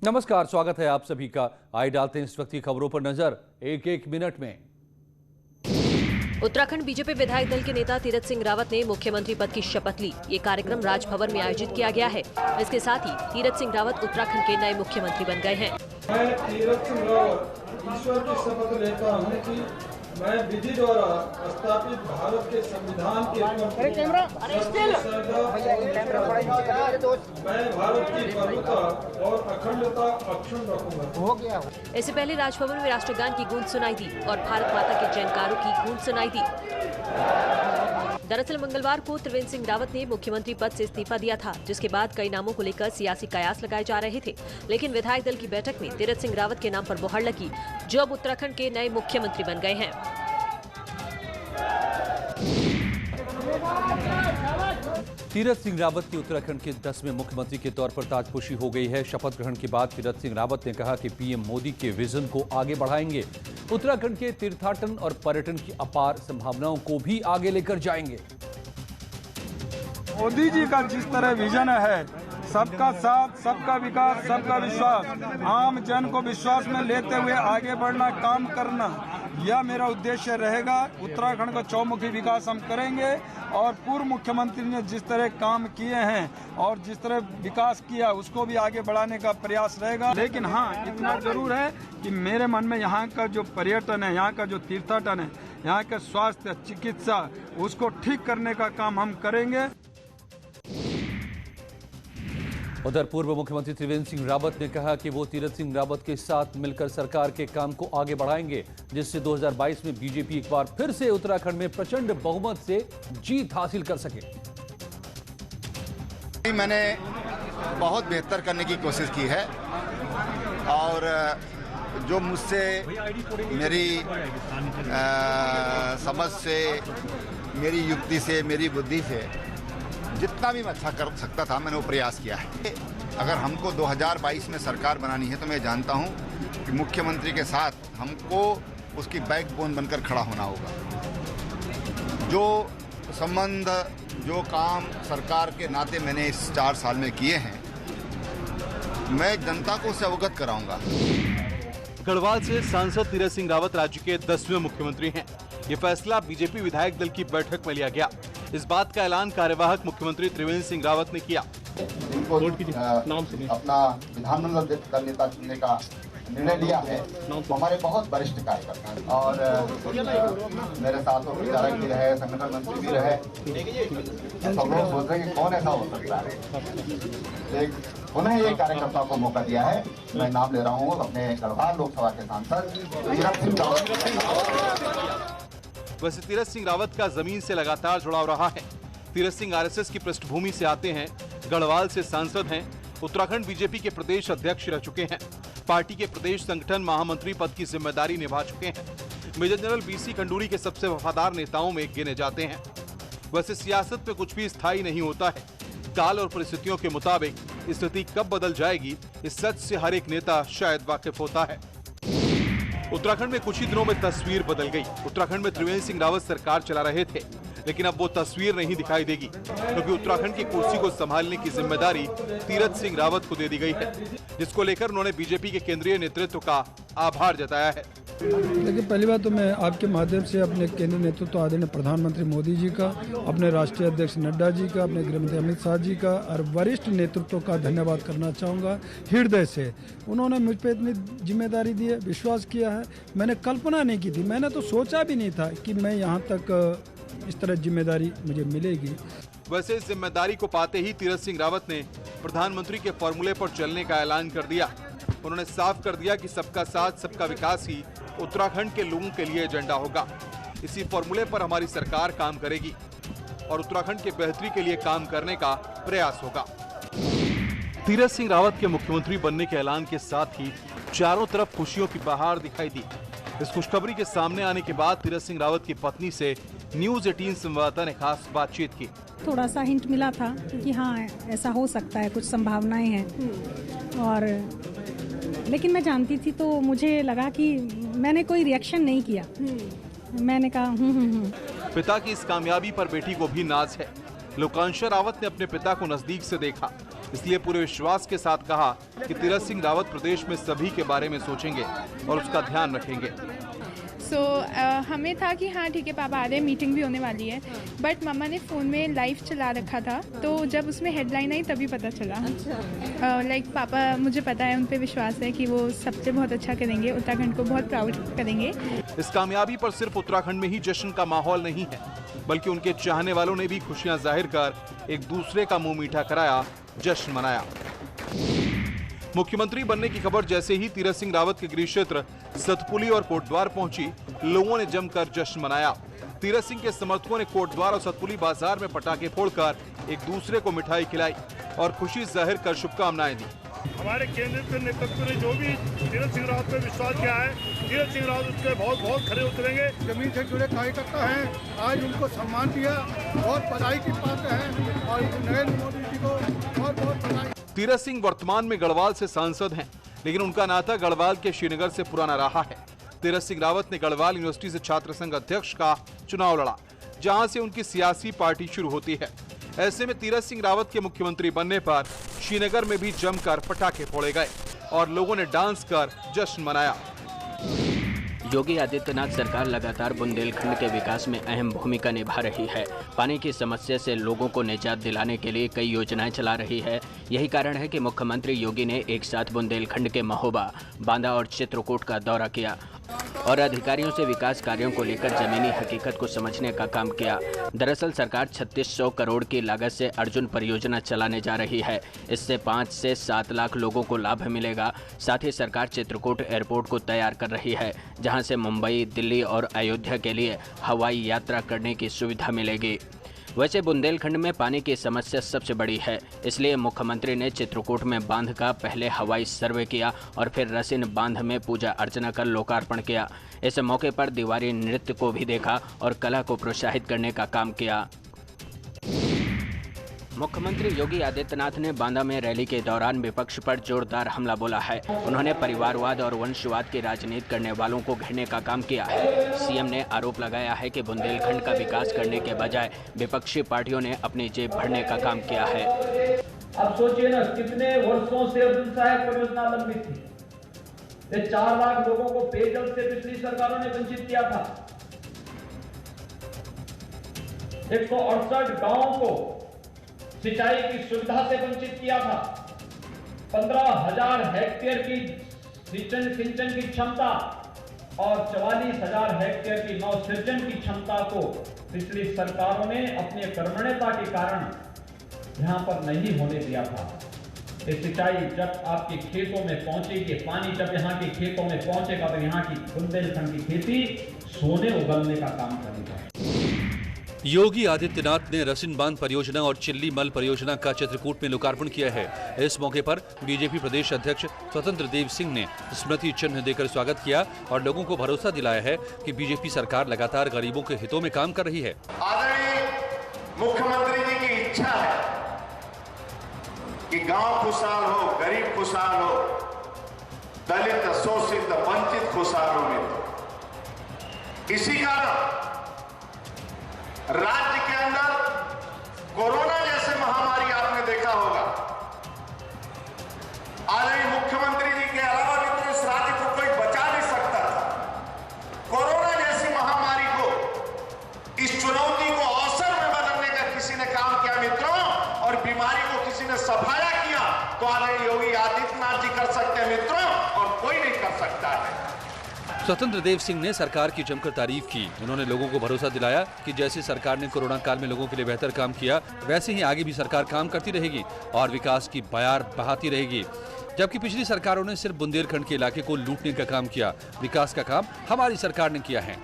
नमस्कार, स्वागत है आप सभी का। आइए डालते हैं इस वक्त की खबरों पर नजर एक मिनट में। उत्तराखंड बीजेपी विधायक दल के नेता तीरथ सिंह रावत ने मुख्यमंत्री पद की शपथ ली। ये कार्यक्रम राजभवन में आयोजित किया गया है। इसके साथ ही तीरथ सिंह रावत उत्तराखंड के नए मुख्यमंत्री बन गए हैं। मैं तीरथ सिंह रावत ईश्वर की शपथ लेता हूँ कि मैं विधि द्वारा स्थापित भारत के संविधान के मैं भारत की प्रभुता और अखंडता अक्षुण्ण रखूंगा। इससे पहले राजभवन में राष्ट्रगान की गूंज सुनाई दी और भारत माता के जयकारों की गूंज सुनाई दी। दरअसल मंगलवार को त्रिवेंद्र सिंह रावत ने मुख्यमंत्री पद से इस्तीफा दिया था, जिसके बाद कई नामों को लेकर सियासी कयास लगाए जा रहे थे। लेकिन विधायक दल की बैठक में तीरथ सिंह रावत के नाम पर मुहर लगी, जो अब उत्तराखंड के नए मुख्यमंत्री बन गए हैं। तीरथ सिंह रावत की उत्तराखंड के 10वें मुख्यमंत्री के तौर पर ताजपोशी हो गई है। शपथ ग्रहण के बाद तीरथ सिंह रावत ने कहा कि पीएम मोदी के विजन को आगे बढ़ाएंगे, उत्तराखंड के तीर्थाटन और पर्यटन की अपार संभावनाओं को भी आगे लेकर जाएंगे। मोदी जी का जिस तरह विजन है, सबका साथ, सबका विकास, सबका विश्वास, आम जन को विश्वास में लेते हुए आगे बढ़ना, काम करना, यह मेरा उद्देश्य रहेगा। उत्तराखंड का चौमुखी विकास हम करेंगे और पूर्व मुख्यमंत्री ने जिस तरह काम किए हैं और जिस तरह विकास किया उसको भी आगे बढ़ाने का प्रयास रहेगा। लेकिन हाँ, इतना जरूर है कि मेरे मन में यहाँ का जो पर्यटन है, यहाँ का जो तीर्थाटन है, यहाँ का स्वास्थ्य चिकित्सा, उसको ठीक करने का काम हम करेंगे। उधर पूर्व मुख्यमंत्री त्रिवेंद्र सिंह रावत ने कहा कि वो तीरथ सिंह रावत के साथ मिलकर सरकार के काम को आगे बढ़ाएंगे, जिससे 2022 में बीजेपी एक बार फिर से उत्तराखंड में प्रचंड बहुमत से जीत हासिल कर सके। मैंने बहुत बेहतर करने की कोशिश की है और जो मुझसे मेरी समझ से, मेरी युक्ति से, मेरी बुद्धि से जितना भी मैं अच्छा कर सकता था, मैंने वो प्रयास किया है। अगर हमको 2022 में सरकार बनानी है तो मैं जानता हूं कि मुख्यमंत्री के साथ हमको उसकी बैकबोन बनकर खड़ा होना होगा। जो संबंध, जो काम सरकार के नाते मैंने इस 4 साल में किए हैं, मैं जनता को उससे अवगत कराऊंगा। गढ़वाल से सांसद तीरथ सिंह रावत राज्य के 10वें मुख्यमंत्री हैं। ये फैसला बीजेपी विधायक दल की बैठक में लिया गया। इस बात का ऐलान कार्यवाहक मुख्यमंत्री त्रिवेंद्र सिंह रावत ने किया। अपना विधानमंडल का नेता चुनने का निर्णय लिया है। तो हमारे बहुत वरिष्ठ कार्यकर्ता हैं और मेरे साथ वो विचारक भी रहे, संगठन मंत्री भी रहे। सब लोग सोच रहे हैं कि कौन ऐसा हो सकता है। उन्हें ये कार्यकर्ताओं को मौका दिया है। मैं नाम ले रहा हूँ अपने गढ़वाल लोकसभा के सांसद तीरथ सिंह रावत। वैसे तीरथ सिंह रावत का जमीन से लगातार जुड़ाव रहा है। तीरथ सिंह आरएसएस की पृष्ठभूमि से आते हैं, गढ़वाल से सांसद हैं, उत्तराखंड बीजेपी के प्रदेश अध्यक्ष रह चुके हैं, पार्टी के प्रदेश संगठन महामंत्री पद की जिम्मेदारी निभा चुके हैं, मेजर जनरल बीसी खंडूरी के सबसे वफादार नेताओं में गिने जाते हैं। वैसे सियासत में कुछ भी स्थायी नहीं होता है। काल और परिस्थितियों के मुताबिक स्थिति कब बदल जाएगी, इस सच से हर एक नेता शायद वाकिफ होता है। उत्तराखंड में कुछ ही दिनों में तस्वीर बदल गई। उत्तराखंड में त्रिवेंद्र सिंह रावत सरकार चला रहे थे, लेकिन अब वो तस्वीर नहीं दिखाई देगी, क्योंकि उत्तराखंड की कुर्सी को संभालने की जिम्मेदारी तीरथ सिंह रावत को दे दी गई है, जिसको लेकर उन्होंने बीजेपी के केंद्रीय नेतृत्व का आभार जताया है। देखिए, पहली बात तो मैं आपके माध्यम से अपने केंद्रीय नेतृत्व आदरणीय प्रधानमंत्री मोदी जी का, अपने राष्ट्रीय अध्यक्ष नड्डा जी का, अपने गृहमंत्री अमित शाह जी का और वरिष्ठ नेतृत्व का धन्यवाद करना चाहूँगा हृदय से। उन्होंने मुझ पर इतनी जिम्मेदारी दी है, विश्वास किया है। मैंने कल्पना नहीं की थी, मैंने तो सोचा भी नहीं था कि मैं यहाँ तक इस तरह जिम्मेदारी मुझे मिलेगी। वैसे इस जिम्मेदारी को पाते ही तीरथ सिंह रावत ने प्रधानमंत्री के फॉर्मूले पर चलने का ऐलान कर दिया। उन्होंने साफ कर दिया कि सबका साथ, सबका विकास ही उत्तराखंड के लोगों के लिए एजेंडा होगा। इसी फॉर्मूले पर हमारी सरकार काम करेगी और उत्तराखंड के बेहतरी के लिए काम करने का प्रयास होगा। तीरथ सिंह रावत के मुख्यमंत्री बनने के ऐलान के साथ ही चारों तरफ खुशियों की बहार दिखाई दी। इस खुशखबरी के सामने आने के बाद तीरथ सिंह रावत की पत्नी से न्यूज 18 संवाददाता ने खास बातचीत की। थोड़ा सा हिंट मिला था कि हाँ, ऐसा हो सकता है, कुछ संभावनाएं हैं, और लेकिन मैं जानती थी तो मुझे लगा कि मैंने कोई रिएक्शन नहीं किया। मैंने कहा पिता की इस कामयाबी पर बेटी को भी नाज है। लोकांशा रावत ने अपने पिता को नजदीक से देखा। इसलिए पूरे विश्वास के साथ कहा कि तीरथ सिंह रावत प्रदेश में सभी के बारे में सोचेंगे और उसका ध्यान रखेंगे। हमें था कि हाँ ठीक है पापा आ रहे हैं, मीटिंग भी होने वाली है, बट मम्मा ने फ़ोन में लाइव चला रखा था, तो जब उसमें हेडलाइन आई तभी पता चला। लाइक पापा, मुझे पता है, उन पे विश्वास है कि वो सबसे बहुत अच्छा करेंगे, उत्तराखंड को बहुत प्राउड करेंगे। इस कामयाबी पर सिर्फ उत्तराखंड में ही जश्न का माहौल नहीं है, बल्कि उनके चाहने वालों ने भी खुशियां जाहिर कर एक दूसरे का मुंह मीठा कराया, जश्न मनाया। मुख्यमंत्री बनने की खबर जैसे ही तीरथ सिंह रावत के गृह क्षेत्र सतपुली और कोटद्वार पहुंची, लोगों ने जमकर जश्न मनाया। तीरथ सिंह के समर्थकों ने कोटद्वार और सतपुली बाजार में पटाखे फोड़कर एक दूसरे को मिठाई खिलाई और खुशी जाहिर कर शुभकामनाएं दी। हमारे केंद्रीय नेतृत्व ने जो भी तीरथ सिंह रावत पर विश्वास किया है, तीरथ सिंह रावत उसके बहुत खरे उतरेंगे। जमीन से जुड़े कार्यकर्ता हैं, आज उनको सम्मान दिया, बहुत बधाई की पात्र है और नरेंद्र मोदी जी को बहुत बधाई। तीरथ सिंह वर्तमान में गढ़वाल से सांसद हैं, लेकिन उनका नाता गढ़वाल के श्रीनगर से पुराना रहा है। तीरथ सिंह रावत ने गढ़वाल यूनिवर्सिटी से छात्र संघ अध्यक्ष का चुनाव लड़ा, जहां से उनकी सियासी पार्टी शुरू होती है। ऐसे में तीरथ सिंह रावत के मुख्यमंत्री बनने पर श्रीनगर में भी जमकर पटाखे फोड़े गए और लोगों ने डांस कर जश्न मनाया। योगी आदित्यनाथ सरकार लगातार बुंदेलखंड के विकास में अहम भूमिका निभा रही है। पानी की समस्या से लोगों को निजात दिलाने के लिए कई योजनाएं चला रही है। यही कारण है कि मुख्यमंत्री योगी ने एक साथ बुंदेलखंड के महोबा, बांदा और चित्रकूट का दौरा किया और अधिकारियों से विकास कार्यों को लेकर जमीनी हकीकत को समझने का काम किया। दरअसल सरकार 3600 करोड़ की लागत से अर्जुन परियोजना चलाने जा रही है। इससे 5 से 7 लाख लोगों को लाभ मिलेगा। साथ ही सरकार चित्रकूट एयरपोर्ट को तैयार कर रही है, जहां से मुंबई, दिल्ली और अयोध्या के लिए हवाई यात्रा करने की सुविधा मिलेगी। वैसे बुंदेलखंड में पानी की समस्या सबसे बड़ी है, इसलिए मुख्यमंत्री ने चित्रकूट में बांध का पहले हवाई सर्वे किया और फिर रसिन बांध में पूजा अर्चना कर लोकार्पण किया। इस मौके पर दीवारी नृत्य को भी देखा और कला को प्रोत्साहित करने का काम किया। मुख्यमंत्री योगी आदित्यनाथ ने बांदा में रैली के दौरान विपक्ष पर जोरदार हमला बोला है। उन्होंने परिवारवाद और वंशवाद की राजनीति करने वालों को घेरने का काम किया है। सीएम ने आरोप लगाया है कि बुंदेलखंड का विकास करने के बजाय विपक्षी पार्टियों ने अपनी जेब भरने का काम किया है। अब सोचिए ना, कितने वर्षों से अर्जुन सहायक परियोजना लंबित थी। ये 4 लाख लोगों को पेयजल से पिछली सरकारों ने वंचित किया था। 168 गांवों को सिंचाई की सुविधा से वंचित किया था। 15,000 हेक्टेयर की सिंचन की क्षमता और 44,000 हेक्टेयर की नवसृजन की क्षमता को पिछली सरकारों ने अपने कर्मण्यता के कारण यहां पर नहीं होने दिया था। ये सिंचाई जब आपके खेतों में पहुंचेगी, पानी जब यहाँ के खेतों में पहुंचेगा, तो यहाँ की बुंदेलखंड की खेती सोने उगलने का काम करेगा। योगी आदित्यनाथ ने रसिन बांध परियोजना और चिल्ली मल परियोजना का चित्रकूट में लोकार्पण किया है। इस मौके पर बीजेपी प्रदेश अध्यक्ष स्वतंत्र देव सिंह ने स्मृति चिन्ह देकर स्वागत किया और लोगों को भरोसा दिलाया है कि बीजेपी सरकार लगातार गरीबों के हितों में काम कर रही है। आदरणीय मुख्यमंत्री जी की इच्छा है कि गांव खुशहाल हो, गरीब खुशहाल हो, दलित, शोषित, वंचित खुशहाल हो। इसी कारण राज्य के अंदर कोरोना जैसे महामारी आपने देखा होगा। आदरणीय मुख्यमंत्री जी के अलावा भी तो इस राज्य को कोई बचा नहीं सकता था। कोरोना जैसी महामारी को, इस चुनौती को अवसर में बदलने का किसी ने काम किया मित्रों, और बीमारी को किसी ने सफाया किया, तो आदरणीय योगी आदित्यनाथ जी कर सकते हैं मित्रों, और कोई नहीं कर सकता है। स्वतंत्र देव सिंह ने सरकार की जमकर तारीफ की। उन्होंने लोगों को भरोसा दिलाया कि जैसे सरकार ने कोरोना काल में लोगों के लिए बेहतर काम किया, वैसे ही आगे भी सरकार काम करती रहेगी और विकास की बयार बहाती रहेगी। जबकि पिछली सरकारों ने सिर्फ बुंदेलखंड के इलाके को लूटने का काम किया, विकास का काम हमारी सरकार ने किया है।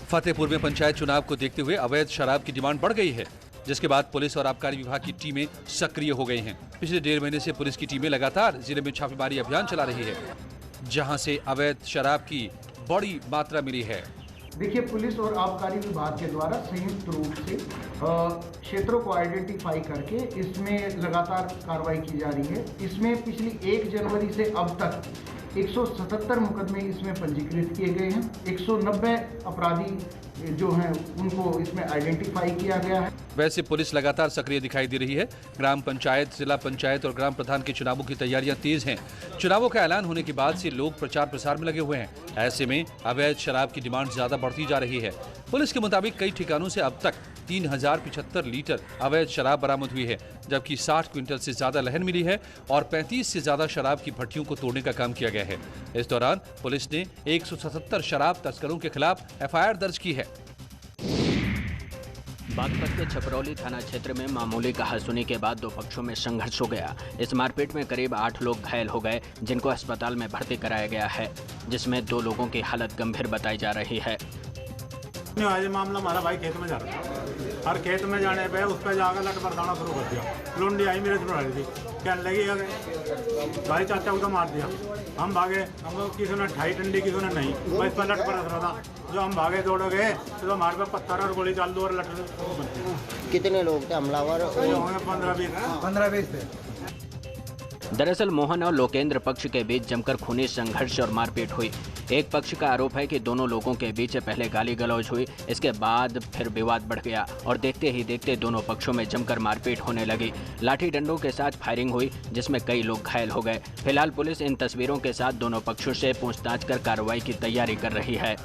फतेहपुर में पंचायत चुनाव को देखते हुए अवैध शराब की डिमांड बढ़ गई है, जिसके बाद पुलिस और आबकारी विभाग की टीमें सक्रिय हो गई हैं। पिछले 1.5 महीने से पुलिस की टीमें लगातार जिले में छापेमारी अभियान चला रही है, जहां से अवैध शराब की बड़ी मात्रा मिली है। देखिए, पुलिस और आबकारी विभाग के द्वारा संयुक्त रूप से क्षेत्रों को आइडेंटिफाई करके इसमें लगातार कार्रवाई की जा रही है। इसमें पिछली 1 जनवरी से अब तक 177 मुकदमे इसमें पंजीकृत किए गए हैं। 190 अपराधी जो हैं उनको इसमें आइडेंटिफाई किया गया है। वैसे पुलिस लगातार सक्रिय दिखाई दे रही है। ग्राम पंचायत, जिला पंचायत और ग्राम प्रधान के चुनावों की तैयारियां तेज हैं। चुनावों का ऐलान होने के बाद से लोग प्रचार प्रसार में लगे हुए हैं। ऐसे में अवैध शराब की डिमांड ज्यादा बढ़ती जा रही है। पुलिस के मुताबिक कई ठिकानों से अब तक 3075 लीटर अवैध शराब बरामद हुई है, जबकि 60 क्विंटल से ज्यादा लहन मिली है और 35 से ज्यादा शराब की भट्टियों को तोड़ने का काम किया गया है। इस दौरान पुलिस ने 177 शराब तस्करों के खिलाफ FIR दर्ज की है। बागपत के छपरौली थाना क्षेत्र में मामूली कहासुनी के बाद दो पक्षों में संघर्ष हो गया। इस मारपीट में करीब 8 लोग घायल हो गए, जिनको अस्पताल में भर्ती कराया गया है, जिसमें 2 लोगों की हालत गंभीर बताई जा रही है। ये मामला हमारा भाई खेत में जा रहा था और खेत में जाने पे उस पर जाकर लट बरदाना शुरू कर दिया। लुंडी आई मेरे से थी, कहने लगी भाई चाचा को तो मार दिया। हम भागे, हमको किसी ने ढाई डंडी, किसी ने नहीं, बस पर लट बरस रहा था। जो हम भागे दौड़ गए तो हमारे पे पत्थर और गोली चाल दो और लट। कितने लोग थे हमलावर? 15-20 थे। दरअसल मोहन और लोकेंद्र पक्ष के बीच जमकर खूनी संघर्ष और मारपीट हुई। एक पक्ष का आरोप है कि दोनों लोगों के बीच पहले गाली गलौज हुई, इसके बाद फिर विवाद बढ़ गया और देखते ही देखते दोनों पक्षों में जमकर मारपीट होने लगी। लाठी डंडों के साथ फायरिंग हुई, जिसमें कई लोग घायल हो गए। फिलहाल पुलिस इन तस्वीरों के साथ दोनों पक्षों से पूछताछ कर कार्रवाई की तैयारी कर रही है।